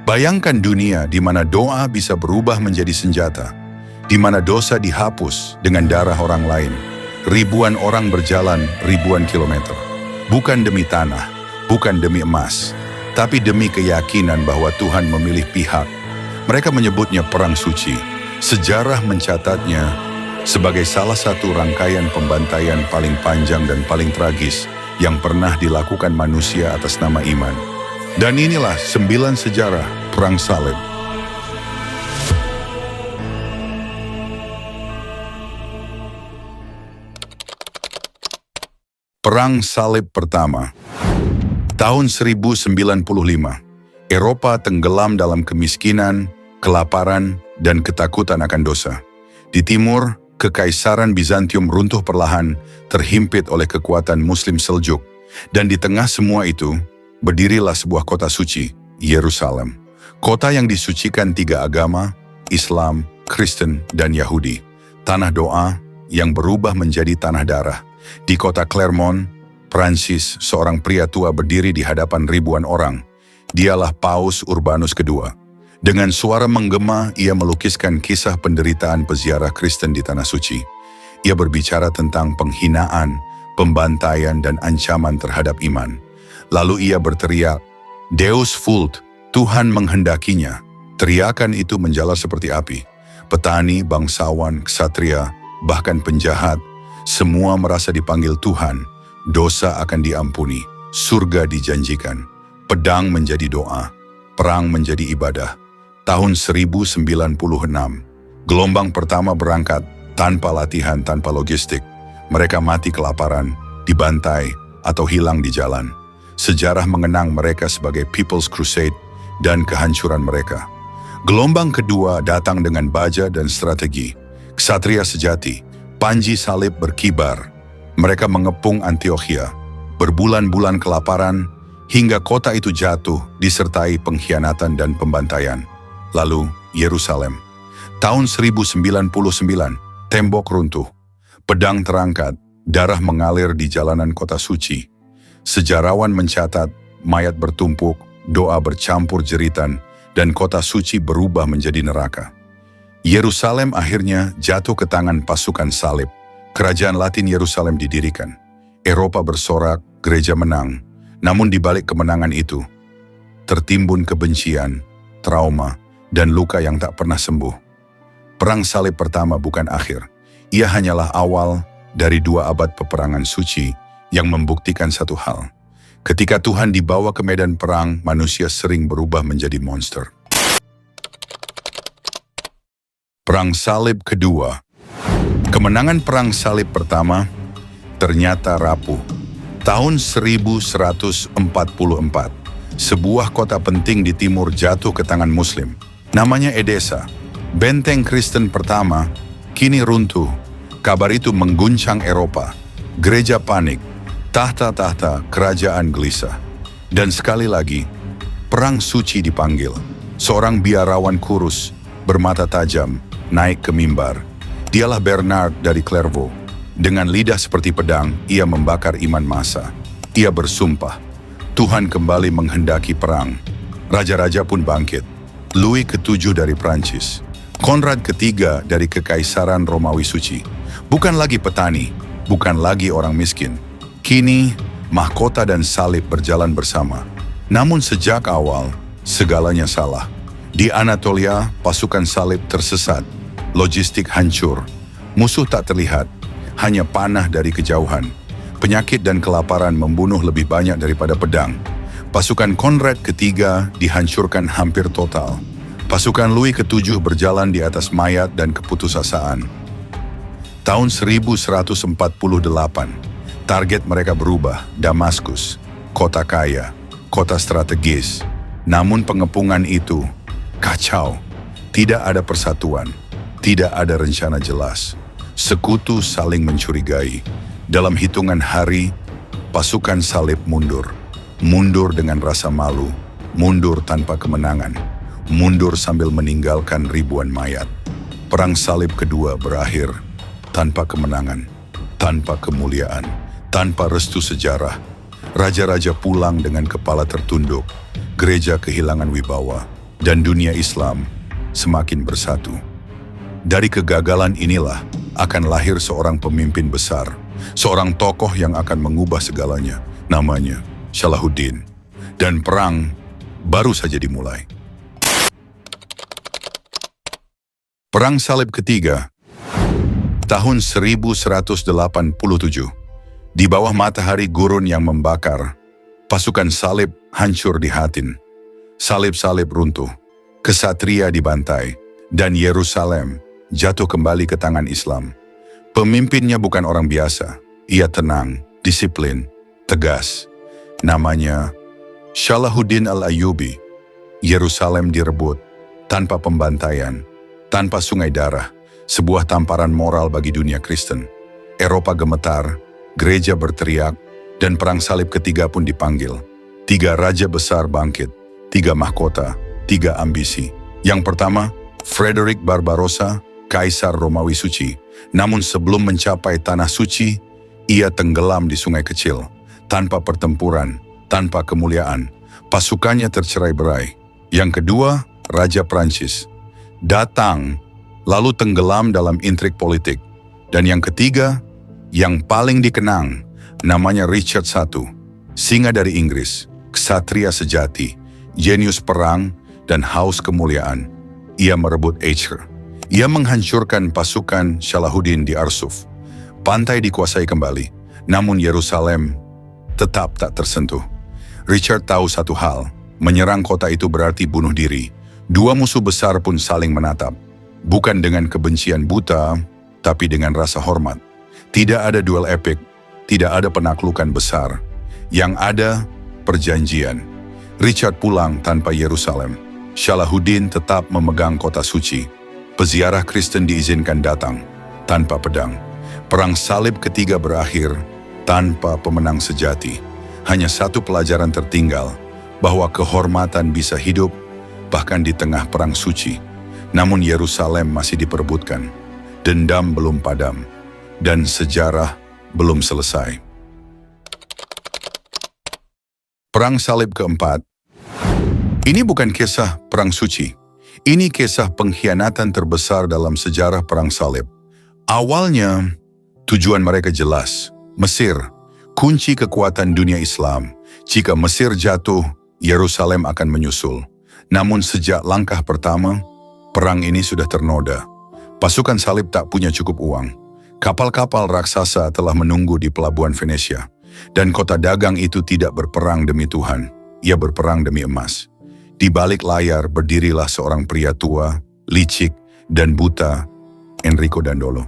Bayangkan dunia di mana doa bisa berubah menjadi senjata, di mana dosa dihapus dengan darah orang lain. Ribuan orang berjalan ribuan kilometer, bukan demi tanah, bukan demi emas, tapi demi keyakinan bahwa Tuhan memilih pihak. Mereka menyebutnya perang suci. Sejarah mencatatnya sebagai salah satu rangkaian pembantaian paling panjang dan paling tragis yang pernah dilakukan manusia atas nama iman. Dan inilah 9 sejarah Perang Salib. Perang Salib Pertama. Tahun 1095, Eropa tenggelam dalam kemiskinan, kelaparan, dan ketakutan akan dosa. Di timur, Kekaisaran Bizantium runtuh perlahan, terhimpit oleh kekuatan Muslim Seljuk. Dan di tengah semua itu, berdirilah sebuah kota suci, Yerusalem. Kota yang disucikan 3 agama, Islam, Kristen, dan Yahudi. Tanah doa yang berubah menjadi tanah darah. Di kota Clermont, Prancis, seorang pria tua berdiri di hadapan ribuan orang. Dialah Paus Urbanus II. Dengan suara menggema, ia melukiskan kisah penderitaan peziarah Kristen di Tanah Suci. Ia berbicara tentang penghinaan, pembantaian, dan ancaman terhadap iman. Lalu ia berteriak, Deus vult, Tuhan menghendakinya. Teriakan itu menjalar seperti api. Petani, bangsawan, ksatria, bahkan penjahat, semua merasa dipanggil Tuhan. Dosa akan diampuni, surga dijanjikan. Pedang menjadi doa, perang menjadi ibadah. Tahun 1096, gelombang pertama berangkat tanpa latihan, tanpa logistik. Mereka mati kelaparan, dibantai, atau hilang di jalan. Sejarah mengenang mereka sebagai People's Crusade dan kehancuran mereka. Gelombang kedua datang dengan baja dan strategi. Ksatria sejati, panji salib berkibar. Mereka mengepung Antiokhia, berbulan-bulan kelaparan, hingga kota itu jatuh disertai pengkhianatan dan pembantaian. Lalu Yerusalem. Tahun 1099, tembok runtuh, pedang terangkat, darah mengalir di jalanan kota suci. Sejarawan mencatat, mayat bertumpuk, doa bercampur jeritan, dan kota suci berubah menjadi neraka. Yerusalem akhirnya jatuh ke tangan pasukan salib. Kerajaan Latin Yerusalem didirikan. Eropa bersorak, gereja menang. Namun di balik kemenangan itu, tertimbun kebencian, trauma, dan luka yang tak pernah sembuh. Perang Salib Pertama bukan akhir. Ia hanyalah awal dari 2 abad peperangan suci yang membuktikan satu hal. Ketika Tuhan dibawa ke medan perang, manusia sering berubah menjadi monster. Perang Salib Kedua. Kemenangan Perang Salib Pertama ternyata rapuh. Tahun 1144, sebuah kota penting di timur jatuh ke tangan Muslim. Namanya Edessa. Benteng Kristen pertama kini runtuh. Kabar itu mengguncang Eropa. Gereja panik. Tahta-tahta kerajaan gelisah. Dan sekali lagi, perang suci dipanggil. Seorang biarawan kurus, bermata tajam, naik ke mimbar. Dialah Bernard dari Clairvaux. Dengan lidah seperti pedang, ia membakar iman massa. Ia bersumpah, Tuhan kembali menghendaki perang. Raja-raja pun bangkit. Louis ke-7 dari Prancis. Konrad ke-3 dari Kekaisaran Romawi Suci. Bukan lagi petani, bukan lagi orang miskin. Kini, mahkota dan salib berjalan bersama. Namun sejak awal, segalanya salah. Di Anatolia, pasukan salib tersesat. Logistik hancur. Musuh tak terlihat, hanya panah dari kejauhan. Penyakit dan kelaparan membunuh lebih banyak daripada pedang. Pasukan Konrad ke-3 dihancurkan hampir total. Pasukan Louis ke-7 berjalan di atas mayat dan keputusasaan. Tahun 1148, target mereka berubah, Damaskus, kota kaya, kota strategis. Namun pengepungan itu kacau, tidak ada persatuan, tidak ada rencana jelas. Sekutu saling mencurigai. Dalam hitungan hari, pasukan salib mundur. Mundur dengan rasa malu, mundur tanpa kemenangan, mundur sambil meninggalkan ribuan mayat. Perang Salib Kedua berakhir tanpa kemenangan, tanpa kemuliaan, tanpa restu sejarah. Raja-raja pulang dengan kepala tertunduk, gereja kehilangan wibawa, dan dunia Islam semakin bersatu. Dari kegagalan inilah akan lahir seorang pemimpin besar, seorang tokoh yang akan mengubah segalanya, namanya Salahuddin. Dan perang baru saja dimulai. Perang Salib ketiga, tahun 1187. Di bawah matahari gurun yang membakar, pasukan salib hancur di Hattin. Salib-salib runtuh, kesatria dibantai, dan Yerusalem jatuh kembali ke tangan Islam. Pemimpinnya bukan orang biasa, ia tenang, disiplin, tegas. Namanya Salahuddin al-Ayyubi. Yerusalem direbut, tanpa pembantaian, tanpa sungai darah, sebuah tamparan moral bagi dunia Kristen. Eropa gemetar, gereja berteriak, dan perang salib ketiga pun dipanggil. 3 raja besar bangkit, 3 mahkota, 3 ambisi. Yang pertama, Frederick Barbarossa, Kaisar Romawi Suci. Namun sebelum mencapai Tanah Suci, ia tenggelam di sungai kecil, tanpa pertempuran, tanpa kemuliaan. Pasukannya tercerai-berai. Yang kedua, Raja Prancis. Datang, lalu tenggelam dalam intrik politik. Dan yang ketiga, yang paling dikenang, namanya Richard I. Singa dari Inggris, ksatria sejati, jenius perang, dan haus kemuliaan. Ia merebut Acre. Ia menghancurkan pasukan Salahuddin di Arsuf. Pantai dikuasai kembali, namun Yerusalem tetap tak tersentuh. Richard tahu satu hal, menyerang kota itu berarti bunuh diri. 2 musuh besar pun saling menatap. Bukan dengan kebencian buta, tapi dengan rasa hormat. Tidak ada duel epik, tidak ada penaklukan besar. Yang ada, perjanjian. Richard pulang tanpa Yerusalem. Salahuddin tetap memegang kota suci. Peziarah Kristen diizinkan datang, tanpa pedang. Perang salib ketiga berakhir, tanpa pemenang sejati. Hanya satu pelajaran tertinggal, bahwa kehormatan bisa hidup, bahkan di tengah perang suci. Namun Yerusalem masih diperebutkan. Dendam belum padam. Dan sejarah belum selesai. Perang salib keempat. Ini bukan kisah perang suci. Ini kisah pengkhianatan terbesar dalam sejarah perang salib. Awalnya, tujuan mereka jelas. Mesir, kunci kekuatan dunia Islam. Jika Mesir jatuh, Yerusalem akan menyusul. Namun sejak langkah pertama, perang ini sudah ternoda. Pasukan salib tak punya cukup uang. Kapal-kapal raksasa telah menunggu di pelabuhan Venesia. Dan kota dagang itu tidak berperang demi Tuhan. Ia berperang demi emas. Di balik layar berdirilah seorang pria tua, licik, dan buta, Enrico Dandolo.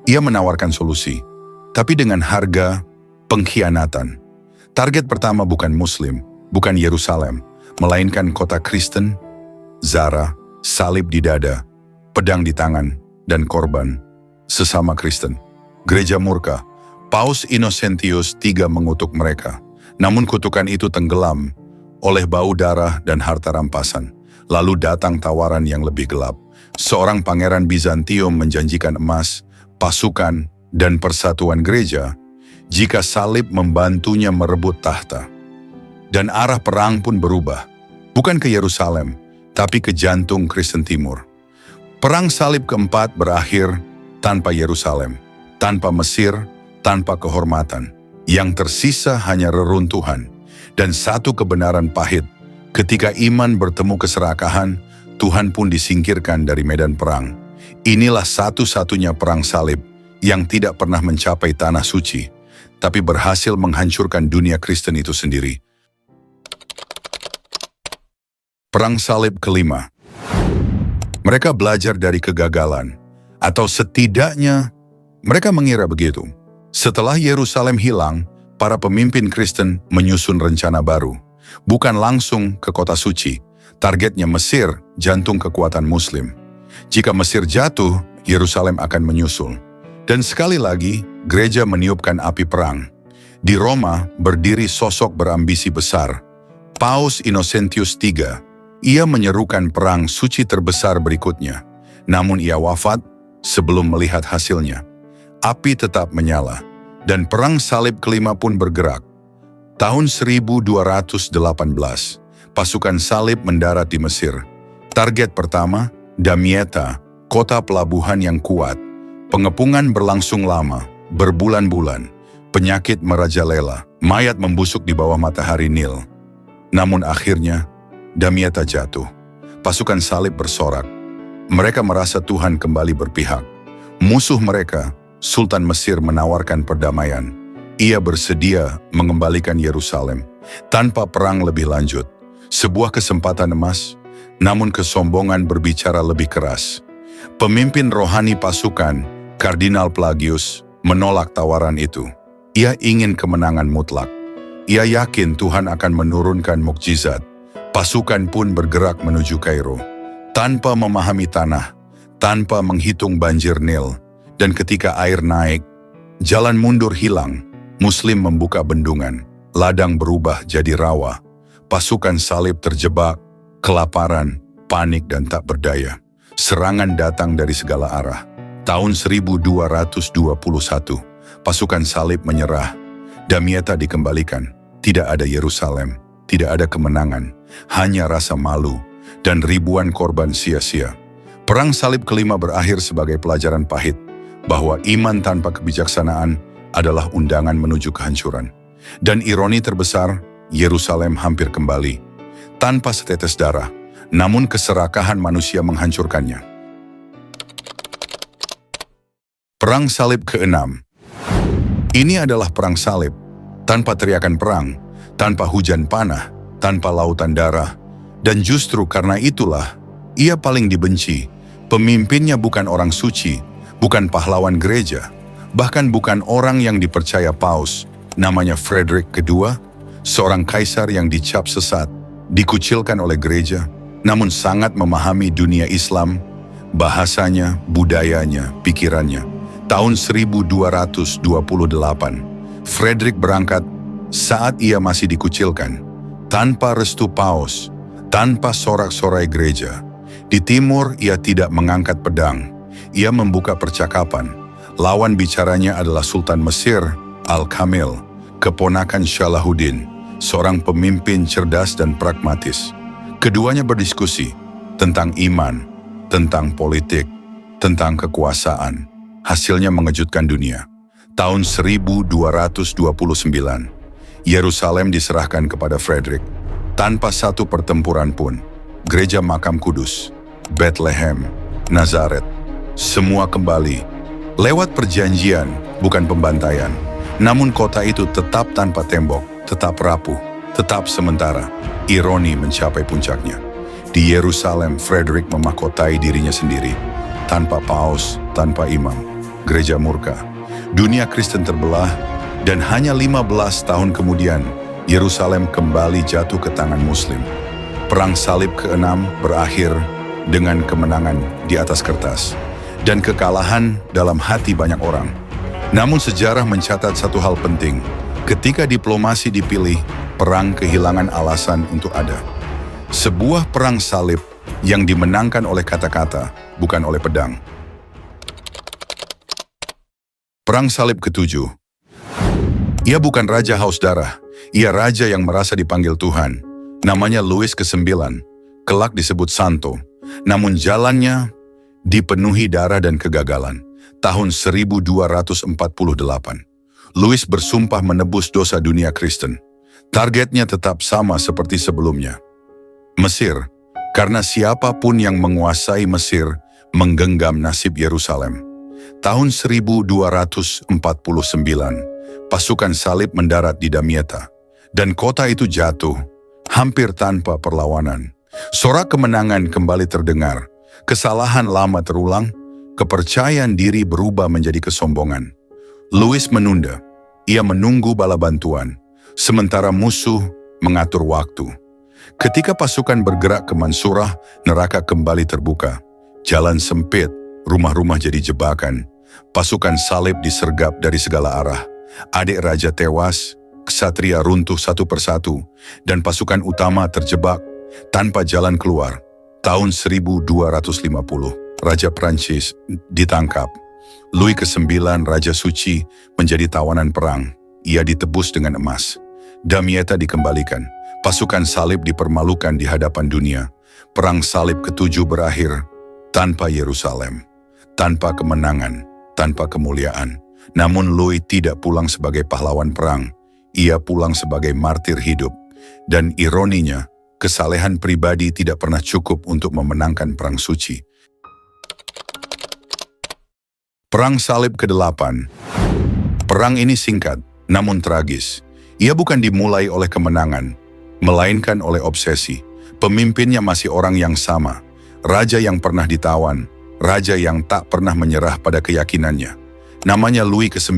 Ia menawarkan solusi, tapi dengan harga pengkhianatan. Target pertama bukan Muslim, bukan Yerusalem, melainkan kota Kristen, Zara, salib di dada, pedang di tangan, dan korban, sesama Kristen. Gereja murka, Paus Innocentius III mengutuk mereka, namun kutukan itu tenggelam oleh bau darah dan harta rampasan. Lalu datang tawaran yang lebih gelap. Seorang pangeran Bizantium menjanjikan emas, pasukan, dan persatuan gereja jika salib membantunya merebut tahta. Dan arah perang pun berubah, bukan ke Yerusalem, tapi ke jantung Kristen Timur. Perang salib keempat berakhir tanpa Yerusalem, tanpa Mesir, tanpa kehormatan. Yang tersisa hanya reruntuhan dan satu kebenaran pahit. Ketika iman bertemu keserakahan, Tuhan pun disingkirkan dari medan perang. Inilah satu-satunya perang salib yang tidak pernah mencapai tanah suci, tapi berhasil menghancurkan dunia Kristen itu sendiri. Perang salib kelima. Mereka belajar dari kegagalan, atau setidaknya mereka mengira begitu. Setelah Yerusalem hilang, para pemimpin Kristen menyusun rencana baru. Bukan langsung ke kota suci, targetnya Mesir, jantung kekuatan Muslim. Jika Mesir jatuh, Yerusalem akan menyusul. Dan sekali lagi, gereja meniupkan api perang. Di Roma berdiri sosok berambisi besar, Paus Innocentius III. Ia menyerukan perang suci terbesar berikutnya. Namun ia wafat sebelum melihat hasilnya. Api tetap menyala, dan perang salib kelima pun bergerak. Tahun 1218, pasukan salib mendarat di Mesir. Target pertama, Damietta, kota pelabuhan yang kuat. Pengepungan berlangsung lama, berbulan-bulan. Penyakit merajalela, mayat membusuk di bawah matahari Nil. Namun akhirnya, Damietta jatuh. Pasukan salib bersorak. Mereka merasa Tuhan kembali berpihak. Musuh mereka, Sultan Mesir, menawarkan perdamaian. Ia bersedia mengembalikan Yerusalem tanpa perang lebih lanjut. Sebuah kesempatan emas, namun kesombongan berbicara lebih keras. Pemimpin rohani pasukan, Kardinal Pelagius, menolak tawaran itu. Ia ingin kemenangan mutlak. Ia yakin Tuhan akan menurunkan mukjizat. Pasukan pun bergerak menuju Kairo, tanpa memahami tanah, tanpa menghitung banjir Nil. Dan ketika air naik, jalan mundur hilang. Muslim membuka bendungan, ladang berubah jadi rawa. Pasukan salib terjebak, kelaparan, panik dan tak berdaya. Serangan datang dari segala arah. Tahun 1221, pasukan salib menyerah. Damietta dikembalikan. Tidak ada Yerusalem, tidak ada kemenangan, hanya rasa malu dan ribuan korban sia-sia. Perang salib kelima berakhir sebagai pelajaran pahit bahwa iman tanpa kebijaksanaan adalah undangan menuju kehancuran. Dan ironi terbesar, Yerusalem hampir kembali. Tanpa setetes darah, namun keserakahan manusia menghancurkannya. Perang salib ke-6. Ini adalah perang salib. Tanpa teriakan perang, tanpa hujan panah, tanpa lautan darah. Dan justru karena itulah, ia paling dibenci. Pemimpinnya bukan orang suci, bukan pahlawan gereja, bahkan bukan orang yang dipercaya paus. Namanya Frederick II, seorang kaisar yang dicap sesat, dikucilkan oleh gereja, namun sangat memahami dunia Islam, bahasanya, budayanya, pikirannya. Tahun 1228, Frederick berangkat saat ia masih dikucilkan, tanpa restu paus, tanpa sorak-sorai gereja. Di timur ia tidak mengangkat pedang, ia membuka percakapan. Lawan bicaranya adalah Sultan Mesir, Al-Kamil, keponakan Salahuddin, seorang pemimpin cerdas dan pragmatis. Keduanya berdiskusi tentang iman, tentang politik, tentang kekuasaan. Hasilnya mengejutkan dunia. Tahun 1229, Yerusalem diserahkan kepada Frederick. Tanpa satu pertempuran pun, gereja makam Kudus, Bethlehem, Nazaret, semua kembali. Lewat perjanjian, bukan pembantaian. Namun kota itu tetap tanpa tembok, tetap rapuh, tetap sementara. Ironi mencapai puncaknya. Di Yerusalem, Frederick memahkotai dirinya sendiri. Tanpa paus, tanpa imam. Gereja murka. Dunia Kristen terbelah, dan hanya 15 tahun kemudian, Yerusalem kembali jatuh ke tangan Muslim. Perang salib ke-6 berakhir dengan kemenangan di atas kertas, dan kekalahan dalam hati banyak orang. Namun sejarah mencatat satu hal penting. Ketika diplomasi dipilih, perang kehilangan alasan untuk ada. Sebuah perang salib yang dimenangkan oleh kata-kata, bukan oleh pedang. Perang salib ke-7. Ia bukan raja haus darah, ia raja yang merasa dipanggil Tuhan. Namanya Louis ke-9, kelak disebut Santo. Namun jalannya dipenuhi darah dan kegagalan. Tahun 1248, Louis bersumpah menebus dosa dunia Kristen. Targetnya tetap sama seperti sebelumnya. Mesir, karena siapapun yang menguasai Mesir menggenggam nasib Yerusalem. Tahun 1249, pasukan salib mendarat di Damietta, dan kota itu jatuh, hampir tanpa perlawanan. Sorak kemenangan kembali terdengar, kesalahan lama terulang, kepercayaan diri berubah menjadi kesombongan. Louis menunda, ia menunggu bala bantuan, sementara musuh mengatur waktu. Ketika pasukan bergerak ke Mansurah, neraka kembali terbuka. Jalan sempit, rumah-rumah jadi jebakan. Pasukan salib disergap dari segala arah. Adik raja tewas, ksatria runtuh satu persatu, dan pasukan utama terjebak tanpa jalan keluar. Tahun 1250, Raja Prancis ditangkap. Louis ke-9, Raja Suci, menjadi tawanan perang. Ia ditebus dengan emas. Damietta dikembalikan. Pasukan salib dipermalukan di hadapan dunia. Perang Salib ke-7 berakhir tanpa Yerusalem, tanpa kemenangan, tanpa kemuliaan. Namun Louis tidak pulang sebagai pahlawan perang, ia pulang sebagai martir hidup. Dan ironinya, kesalehan pribadi tidak pernah cukup untuk memenangkan perang suci. Perang Salib ke-8. Perang ini singkat, namun tragis. Ia bukan dimulai oleh kemenangan, melainkan oleh obsesi. Pemimpinnya masih orang yang sama, raja yang pernah ditawan, raja yang tak pernah menyerah pada keyakinannya. Namanya Louis ke-9,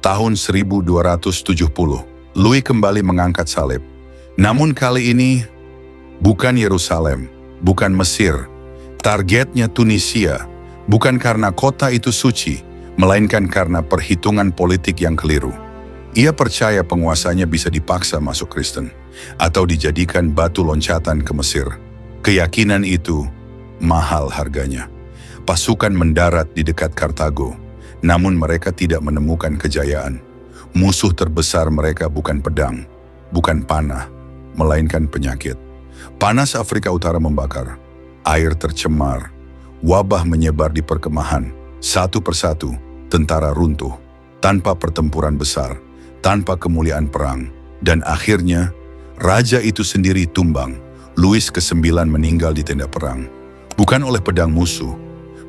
tahun 1270. Louis kembali mengangkat salib. Namun kali ini, bukan Yerusalem, bukan Mesir. Targetnya Tunisia, bukan karena kota itu suci, melainkan karena perhitungan politik yang keliru. Ia percaya penguasanya bisa dipaksa masuk Kristen, atau dijadikan batu loncatan ke Mesir. Keyakinan itu mahal harganya. Pasukan mendarat di dekat Kartago, namun mereka tidak menemukan kejayaan. Musuh terbesar mereka bukan pedang, bukan panah, melainkan penyakit. Panas Afrika Utara membakar, air tercemar, wabah menyebar di perkemahan. Satu persatu, tentara runtuh, tanpa pertempuran besar, tanpa kemuliaan perang. Dan akhirnya, raja itu sendiri tumbang. Louis ke-9 meninggal di tenda perang. Bukan oleh pedang musuh,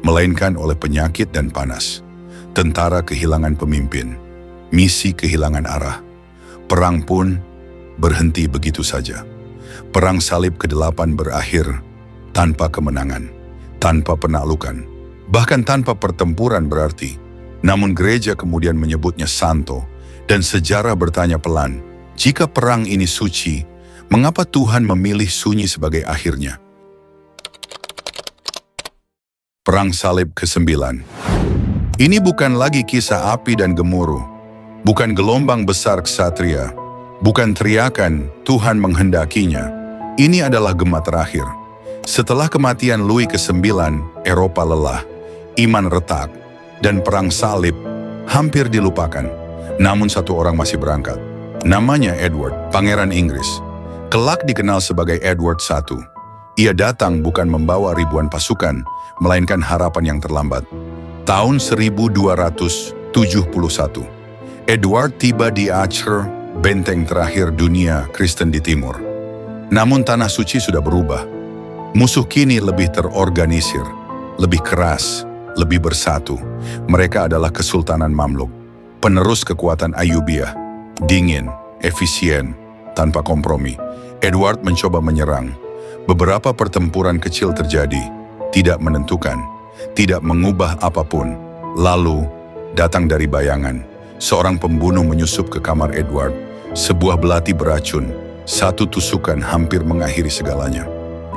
melainkan oleh penyakit dan panas. Tentara kehilangan pemimpin, misi kehilangan arah. Perang pun berhenti begitu saja. Perang Salib ke-8 berakhir tanpa kemenangan, tanpa penaklukan, bahkan tanpa pertempuran berarti. Namun gereja kemudian menyebutnya santo, dan sejarah bertanya pelan, jika perang ini suci, mengapa Tuhan memilih sunyi sebagai akhirnya? Perang Salib ke-9. Ini bukan lagi kisah api dan gemuruh, bukan gelombang besar ksatria, bukan teriakan Tuhan menghendakinya. Ini adalah gema terakhir. Setelah kematian Louis ke-9, Eropa lelah, iman retak, dan perang salib hampir dilupakan. Namun satu orang masih berangkat. Namanya Edward, Pangeran Inggris. Kelak dikenal sebagai Edward I. Ia datang bukan membawa ribuan pasukan, melainkan harapan yang terlambat. Tahun 1271, Edward tiba di Acre, benteng terakhir dunia Kristen di timur. Namun tanah suci sudah berubah. Musuh kini lebih terorganisir, lebih keras, lebih bersatu. Mereka adalah Kesultanan Mamluk, penerus kekuatan Ayyubiyah, dingin, efisien, tanpa kompromi. Edward mencoba menyerang. Beberapa pertempuran kecil terjadi, tidak menentukan, tidak mengubah apapun. Lalu, datang dari bayangan, seorang pembunuh menyusup ke kamar Edward. Sebuah belati beracun, satu tusukan hampir mengakhiri segalanya.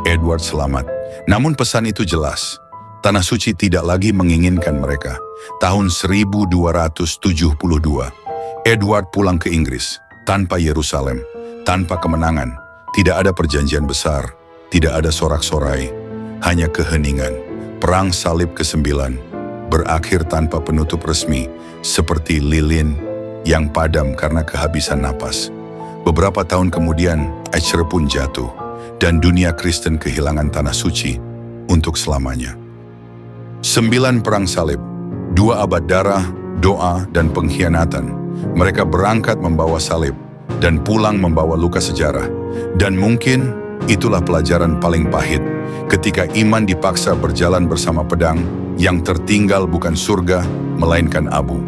Edward selamat, namun pesan itu jelas. Tanah suci tidak lagi menginginkan mereka. Tahun 1272, Edward pulang ke Inggris, tanpa Yerusalem, tanpa kemenangan. Tidak ada perjanjian besar, tidak ada sorak-sorai, hanya keheningan. Perang Salib ke-9 berakhir tanpa penutup resmi, seperti lilin yang padam karena kehabisan napas. Beberapa tahun kemudian, Acre pun jatuh, dan dunia Kristen kehilangan tanah suci untuk selamanya. 9 perang salib, 2 abad darah, doa, dan pengkhianatan. Mereka berangkat membawa salib, dan pulang membawa luka sejarah. Dan mungkin itulah pelajaran paling pahit, ketika iman dipaksa berjalan bersama pedang, yang tertinggal bukan surga, melainkan abu.